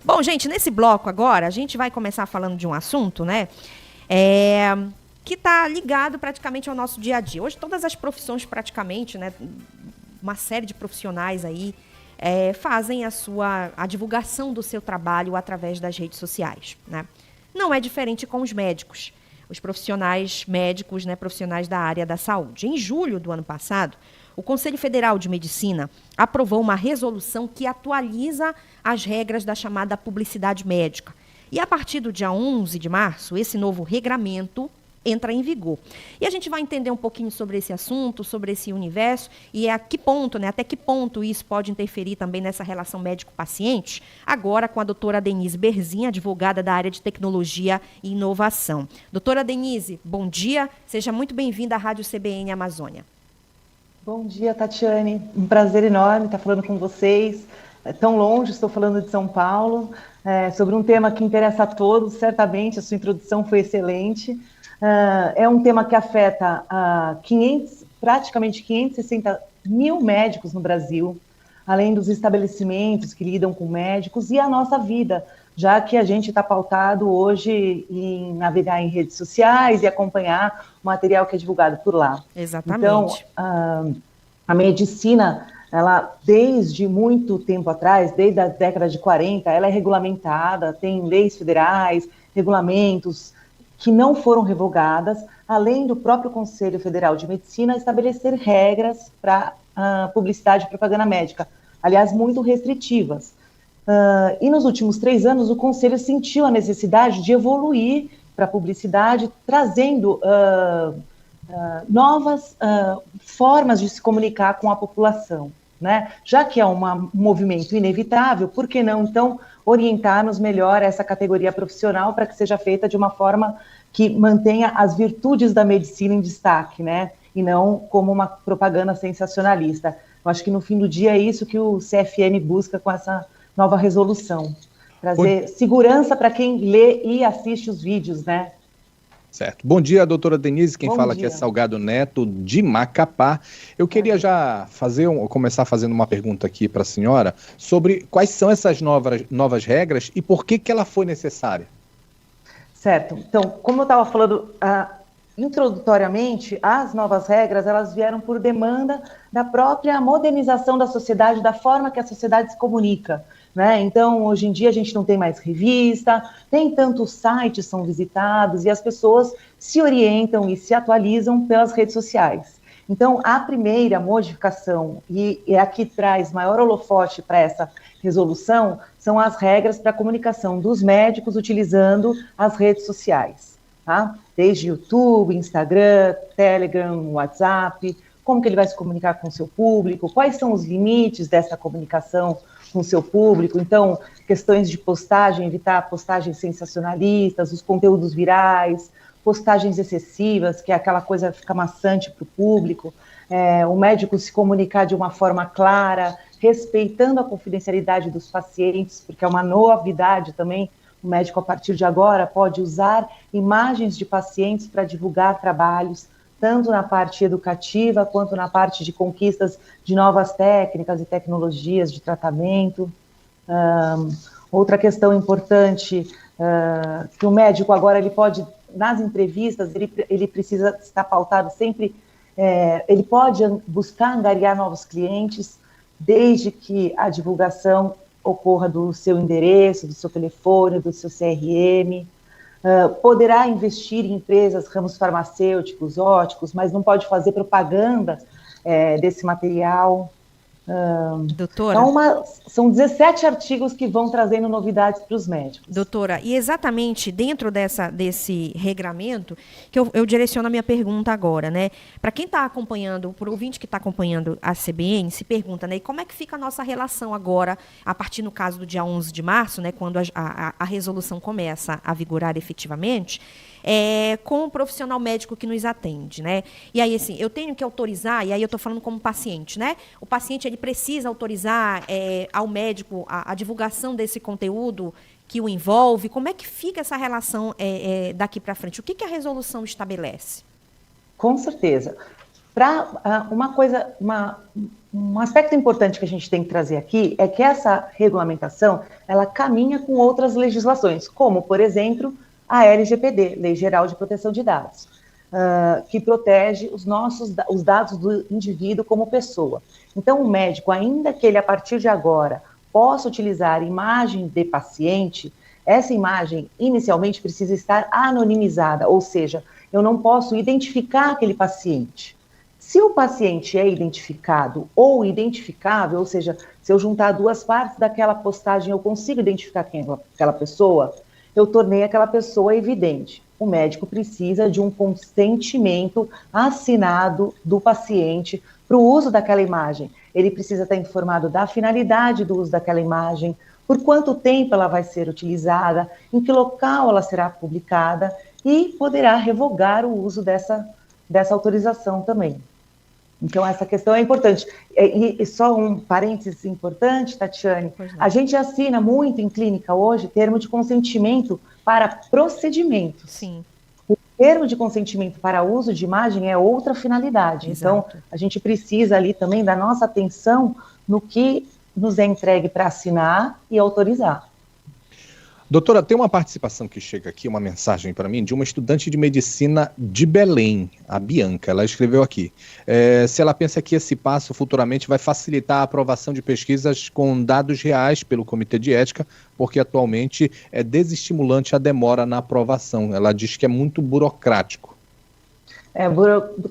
Bom, gente, nesse bloco agora, a gente vai começar falando de um assunto, né? Que está ligado praticamente ao nosso dia a dia. Hoje, todas as profissões praticamente, né? Uma série de profissionais aí fazem a divulgação do seu trabalho através das redes sociais, né? Não é diferente com os médicos, os profissionais médicos, né, profissionais da área da saúde. Em julho do ano passado, o Conselho Federal de Medicina aprovou uma resolução que atualiza as regras da chamada publicidade médica. E a partir do dia 11 de março, esse novo regramento entra em vigor. E a gente vai entender um pouquinho sobre esse assunto, sobre esse universo e a que ponto, né, até que ponto isso pode interferir também nessa relação médico-paciente, agora com a doutora Denise Berzin, advogada da área de tecnologia e inovação. Doutora Denise, bom dia, seja muito bem-vinda à Rádio CBN Amazônia. Bom dia, Tatiane, um prazer enorme estar falando com vocês. Tão longe, estou falando de São Paulo, sobre um tema que interessa a todos, certamente a sua introdução foi excelente. É um tema que afeta praticamente 560 mil médicos no Brasil, além dos estabelecimentos que lidam com médicos e a nossa vida, já que a gente está pautado hoje em navegar em redes sociais e acompanhar o material que é divulgado por lá. Exatamente. Então, a medicina, ela, desde muito tempo atrás, desde a década de 40, ela é regulamentada, tem leis federais, regulamentos que não foram revogadas, além do próprio Conselho Federal de Medicina estabelecer regras para publicidade e propaganda médica, aliás, muito restritivas. E nos últimos 3 anos, o Conselho sentiu a necessidade de evoluir para a publicidade, trazendo novas formas de se comunicar com a população, né? Já que é um movimento inevitável, por que não, então, orientar-nos melhor essa categoria profissional para que seja feita de uma forma que mantenha as virtudes da medicina em destaque, né? E não como uma propaganda sensacionalista. Eu acho que no fim do dia é isso que o CFM busca com essa nova resolução. Trazer segurança para quem lê e assiste os vídeos, né? Certo. Bom dia, doutora Denise. Quem fala aqui é dia. Salgado Neto, de Macapá. Eu queria já começar fazendo uma pergunta aqui para a senhora sobre quais são essas novas regras e por que ela foi necessária. Certo. Então, como eu estava falando introdutoriamente, as novas regras, elas vieram por demanda da própria modernização da sociedade, da forma que a sociedade se comunica, né? Então, hoje em dia, a gente não tem mais revista, nem tantos sites são visitados, e as pessoas se orientam e se atualizam pelas redes sociais. Então, a primeira modificação, e é a que traz maior holofote para essa resolução, são as regras para a comunicação dos médicos utilizando as redes sociais, tá? Desde YouTube, Instagram, Telegram, WhatsApp, como que ele vai se comunicar com o seu público, quais são os limites dessa comunicação com o seu público. Então, questões de postagem, evitar postagens sensacionalistas, os conteúdos virais, postagens excessivas, que é aquela coisa que fica maçante para o público, o médico se comunicar de uma forma clara, respeitando a confidencialidade dos pacientes, porque é uma novidade também. O médico, a partir de agora, pode usar imagens de pacientes para divulgar trabalhos, tanto na parte educativa, quanto na parte de conquistas de novas técnicas e tecnologias de tratamento. Outra questão importante, que o médico agora, ele pode, nas entrevistas, ele precisa estar pautado sempre, ele pode buscar angariar novos clientes, desde que a divulgação ocorra do seu endereço, do seu telefone, do seu CRM, poderá investir em empresas, ramos farmacêuticos, óticos, mas não pode fazer propaganda desse material. Doutora? Então, são 17 artigos que vão trazendo novidades para os médicos. Doutora, e exatamente dentro desse regramento, que eu direciono a minha pergunta agora, né? Para quem está acompanhando, para o ouvinte que está acompanhando a CBN, se pergunta, né? E como é que fica a nossa relação agora, a partir, no caso do dia 11 de março, né? Quando a resolução começa a vigorar efetivamente, com o profissional médico que nos atende, né? E aí, assim, eu tenho que autorizar, e aí eu estou falando como paciente, né? O paciente, ele precisa autorizar ao médico a divulgação desse conteúdo que o envolve. Como é que fica essa relação daqui para frente? O que a resolução estabelece? Com certeza. Um aspecto importante que a gente tem que trazer aqui é que essa regulamentação, ela caminha com outras legislações, como, por exemplo, a LGPD, Lei Geral de Proteção de Dados, que protege os dados do indivíduo como pessoa. Então, o médico, ainda que ele, a partir de agora, possa utilizar imagem de paciente, essa imagem, inicialmente, precisa estar anonimizada, ou seja, eu não posso identificar aquele paciente. Se o paciente é identificado ou identificável, ou seja, se eu juntar duas partes daquela postagem, eu consigo identificar quem é aquela pessoa, eu tornei aquela pessoa evidente. O médico precisa de um consentimento assinado do paciente para o uso daquela imagem. Ele precisa estar informado da finalidade do uso daquela imagem, por quanto tempo ela vai ser utilizada, em que local ela será publicada e poderá revogar o uso dessa autorização também. Então, essa questão é importante. E só um parênteses importante, Tatiane, a gente assina muito em clínica hoje termo de consentimento para procedimento. Sim. O termo de consentimento para uso de imagem é outra finalidade. Exato. Então, a gente precisa ali também da nossa atenção no que nos é entregue para assinar e autorizar. Doutora, tem uma participação que chega aqui, uma mensagem para mim, de uma estudante de medicina de Belém, a Bianca. Ela escreveu aqui, se ela pensa que esse passo futuramente vai facilitar a aprovação de pesquisas com dados reais pelo Comitê de Ética, porque atualmente é desestimulante a demora na aprovação. Ela diz que é muito burocrático.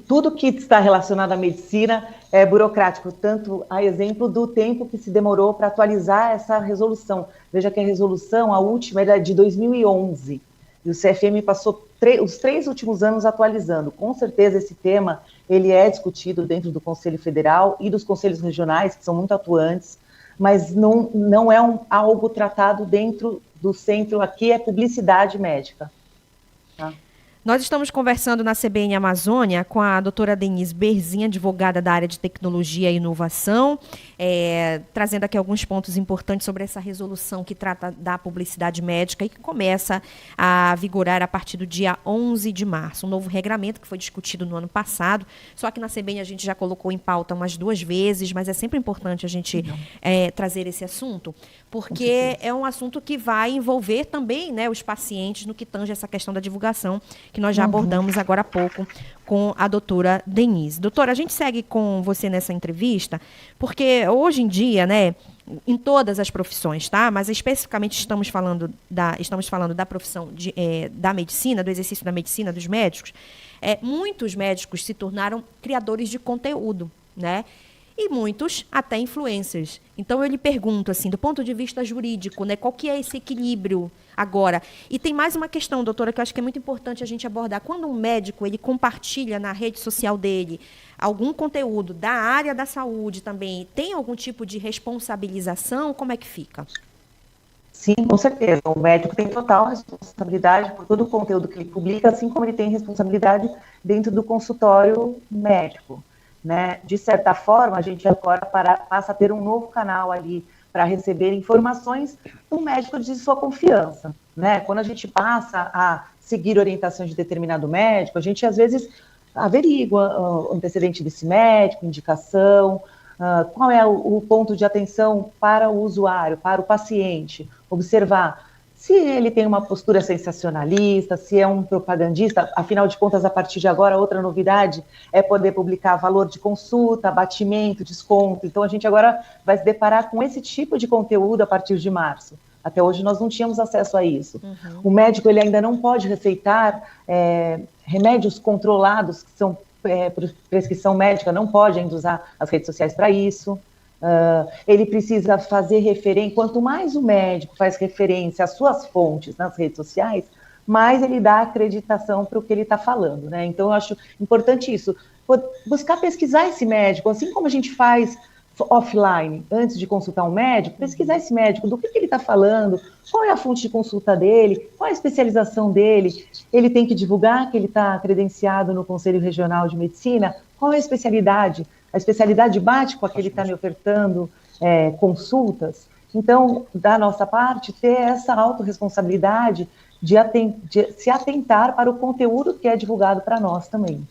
Tudo que está relacionado à medicina é burocrático, tanto a exemplo do tempo que se demorou para atualizar essa resolução. Veja que a resolução, a última, era de 2011, e o CFM passou os 3 últimos anos atualizando. Com certeza esse tema ele é discutido dentro do Conselho Federal e dos conselhos regionais, que são muito atuantes, mas não é algo tratado dentro do centro, aqui é publicidade médica. Tá? Nós estamos conversando na CBN Amazônia com a doutora Denise Berzin, advogada da área de tecnologia e inovação, trazendo aqui alguns pontos importantes sobre essa resolução que trata da publicidade médica e que começa a vigorar a partir do dia 11 de março. Um novo regramento que foi discutido no ano passado, só que na CBN a gente já colocou em pauta umas 2 vezes, mas é sempre importante a gente trazer esse assunto, porque é um assunto que vai envolver também, né, os pacientes no que tange essa questão da divulgação, que nós já abordamos agora há pouco com a doutora Denise. Doutora, a gente segue com você nessa entrevista, porque hoje em dia, né, em todas as profissões, tá? Mas especificamente estamos falando da profissão da medicina, do exercício da medicina, dos médicos, muitos médicos se tornaram criadores de conteúdo, né? E muitos até influencers. Então, eu lhe pergunto, assim, do ponto de vista jurídico, né, qual que é esse equilíbrio agora? E tem mais uma questão, doutora, que eu acho que é muito importante a gente abordar. Quando um médico ele compartilha na rede social dele algum conteúdo da área da saúde também, tem algum tipo de responsabilização? Como é que fica? Sim, com certeza. O médico tem total responsabilidade por todo o conteúdo que ele publica, assim como ele tem responsabilidade dentro do consultório médico. Né? De certa forma, a gente agora passa a ter um novo canal ali para receber informações do médico de sua confiança. Né? Quando a gente passa a seguir orientações de determinado médico, a gente às vezes averigua o antecedente desse médico, indicação, qual é o ponto de atenção para o usuário, para o paciente, observar se ele tem uma postura sensacionalista, se é um propagandista. Afinal de contas, a partir de agora, outra novidade é poder publicar valor de consulta, abatimento, desconto. Então, a gente agora vai se deparar com esse tipo de conteúdo a partir de março. Até hoje, nós não tínhamos acesso a isso. O médico ele ainda não pode receitar remédios controlados, que são prescrição médica, não pode ainda usar as redes sociais para isso. Ele precisa fazer referência, quanto mais o médico faz referência às suas fontes nas redes sociais, mais ele dá acreditação para o que ele está falando, né? Então, eu acho importante isso, buscar pesquisar esse médico, assim como a gente faz offline, antes de consultar um médico, pesquisar esse médico, do que ele está falando, qual é a fonte de consulta dele, qual é a especialização dele, ele tem que divulgar que ele está credenciado no Conselho Regional de Medicina, qual é a especialidade bate com a que ele está me ofertando consultas. Então, da nossa parte, ter essa autorresponsabilidade de se atentar para o conteúdo que é divulgado para nós também.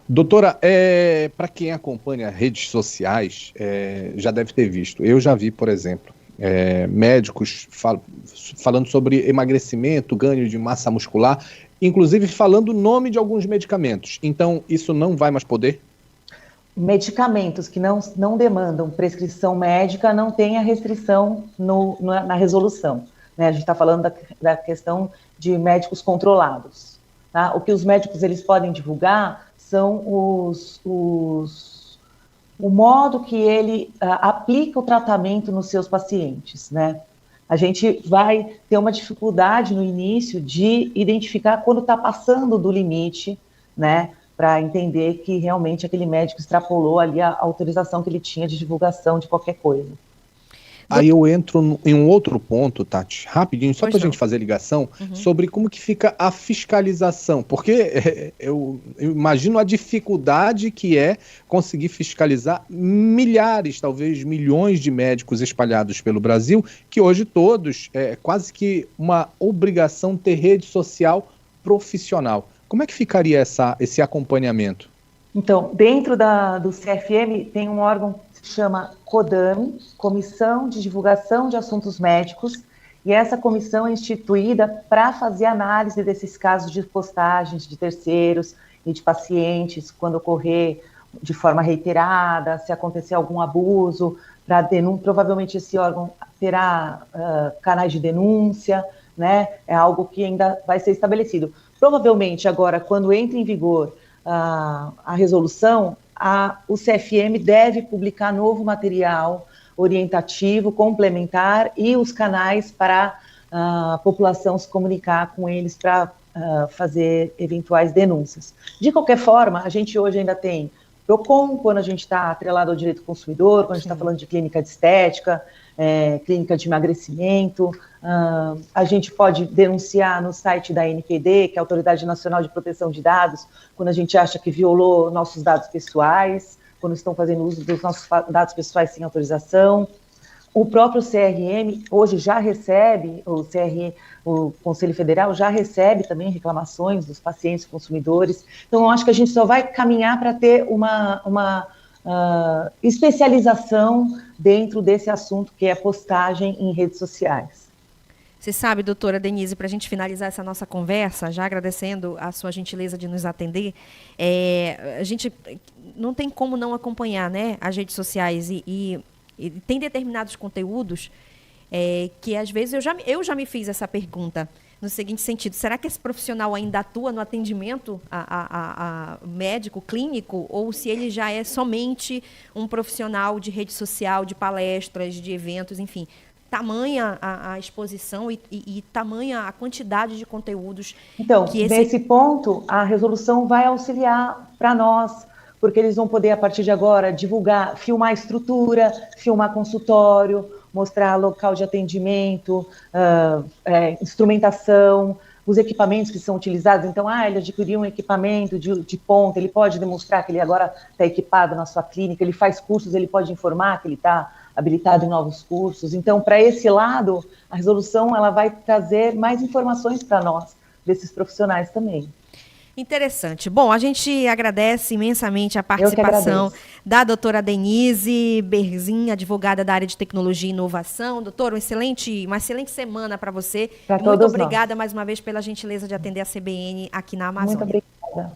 Doutora, para quem acompanha redes sociais, já deve ter visto. Eu já vi, por exemplo, médicos falando sobre emagrecimento, ganho de massa muscular, inclusive falando o nome de alguns medicamentos. Então, isso não vai mais poder? Medicamentos que não demandam prescrição médica não tem a restrição na resolução, né? A gente está falando da questão de médicos controlados, tá? O que os médicos eles podem divulgar são o modo que ele aplica o tratamento nos seus pacientes, né? A gente vai ter uma dificuldade no início de identificar quando está passando do limite, né? Para entender que realmente aquele médico extrapolou ali a autorização que ele tinha de divulgação de qualquer coisa. Aí eu entro em um outro ponto, Tati, rapidinho, só para a gente fazer ligação, sobre como que fica a fiscalização, porque eu imagino a dificuldade que é conseguir fiscalizar milhares, talvez milhões de médicos espalhados pelo Brasil, que hoje todos, quase que uma obrigação ter rede social profissional. Como é que ficaria esse acompanhamento? Então, dentro do CFM tem um órgão que se chama CODAME, Comissão de Divulgação de Assuntos Médicos, e essa comissão é instituída para fazer análise desses casos de postagens de terceiros e de pacientes, quando ocorrer de forma reiterada, se acontecer algum abuso, provavelmente esse órgão terá canais de denúncia, né? É algo que ainda vai ser estabelecido. Provavelmente agora, quando entra em vigor a resolução, o CFM deve publicar novo material orientativo, complementar e os canais para a população se comunicar com eles para fazer eventuais denúncias. De qualquer forma, a gente hoje ainda tem PROCON, quando a gente está atrelado ao direito do consumidor, quando a gente está falando de clínica de estética, clínica de emagrecimento, a gente pode denunciar no site da ANPD, que é a Autoridade Nacional de Proteção de Dados, quando a gente acha que violou nossos dados pessoais, quando estão fazendo uso dos nossos dados pessoais sem autorização. O próprio CRM hoje já recebe, o Conselho Federal já recebe também reclamações dos pacientes consumidores. Então, eu acho que a gente só vai caminhar para ter uma especialização dentro desse assunto, que é postagem em redes sociais. Você sabe, doutora Denise, para a gente finalizar essa nossa conversa, já agradecendo a sua gentileza de nos atender, a gente não tem como não acompanhar, né, as redes sociais e tem determinados conteúdos que, às vezes, eu já me fiz essa pergunta, no seguinte sentido: será que esse profissional ainda atua no atendimento a médico, clínico, ou se ele já é somente um profissional de rede social, de palestras, de eventos, enfim? Tamanha a exposição e tamanha a quantidade de conteúdos. Então, nesse ponto, a resolução vai auxiliar para nós, porque eles vão poder, a partir de agora, divulgar, filmar a estrutura, filmar consultório, mostrar local de atendimento, instrumentação, os equipamentos que são utilizados. Então, ele adquiriu um equipamento de ponta, ele pode demonstrar que ele agora está equipado na sua clínica, ele faz cursos, ele pode informar que ele está habilitado em novos cursos. Então, para esse lado, a resolução ela vai trazer mais informações para nós, desses profissionais também. Interessante. Bom, a gente agradece imensamente a participação da doutora Denise Berzin, advogada da área de tecnologia e inovação. Doutora, uma excelente semana para você. Muito obrigada mais uma vez pela gentileza de atender a CBN aqui na Amazônia. Muito obrigada.